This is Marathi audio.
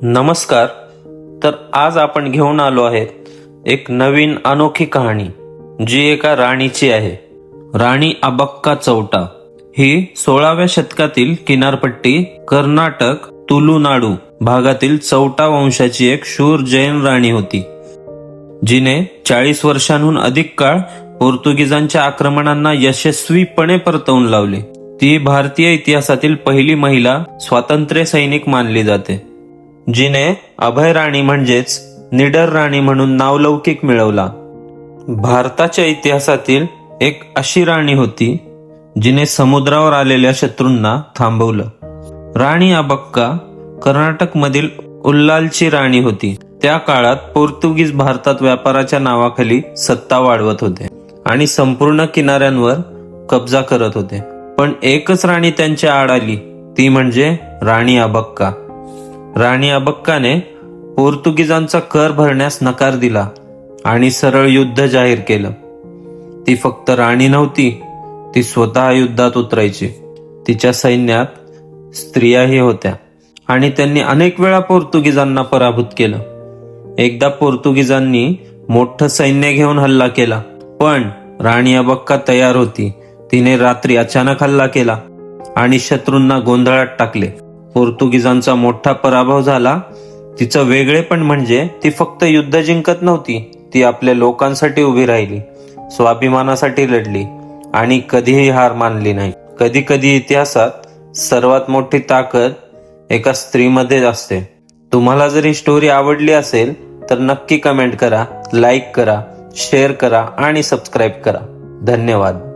नमस्कार. तर आज आपण घेऊन आलो आहेत एक नवीन अनोखी कहाणी, जी एका राणीची आहे. राणी अबक्का चौटा ही 16व्या शतकातील किनारपट्टी कर्नाटक तुलुनाडू भागातील चौटा वंशाची एक शूर जैन राणी होती, जिने 40 वर्षांहून अधिक काळ पोर्तुगीजांच्या आक्रमणांना यशस्वीपणे परतवून लावले. ती भारतीय इतिहासातील पहिली महिला स्वातंत्र्य सैनिक मानली जाते, जिने अभय राणी म्हणजेच निडर राणी म्हणून नावलौकिक मिळवला. भारताच्या इतिहासातील एक अशी राणी होती जिने समुद्रावर आलेल्या शत्रूंना थांबवलं. राणी अबक्का कर्नाटकमधील उल्हालची राणी होती. त्या काळात पोर्तुगीज भारतात व्यापाराच्या नावाखाली सत्ता वाढवत होते आणि संपूर्ण किनाऱ्यांवर कब्जा करत होते. पण एकच राणी त्यांच्या आड आली, ती म्हणजे राणी अबक्का. राणी अबक्काने पोर्तुगीजांचा कर भरण्यास नकार दिला आणि सरळ युद्ध जाहीर केलं. ती फक्त राणी नव्हती, ती स्वतः युद्धात उतरायची. तिच्या सैन्यात स्त्रियाही होत्या आणि त्यांनी अनेक वेळा पोर्तुगीजांना पराभूत केलं. एकदा पोर्तुगीजांनी मोठं सैन्य घेऊन हल्ला केला, पण राणी अबक्का तयार होती. तिने रात्री अचानक हल्ला केला आणि शत्रूंना गोंधळात टाकले. पोर्तुगीजांचा मोठा पराभव झाला. तिचं वेगळेपण म्हणजे ती फक्त युद्ध जिंकत नव्हती, ती आपल्या लोकांसाठी उभी राहिली, स्वाभिमानासाठी लढली आणि कधीही हार मानली नाही. कधी कधी इतिहासात सर्वात मोठी ताकद एका स्त्रीमध्ये असते. तुम्हाला जर ही स्टोरी आवडली असेल तर नक्की कमेंट करा, लाईक करा, शेअर करा आणि सबस्क्राईब करा. धन्यवाद.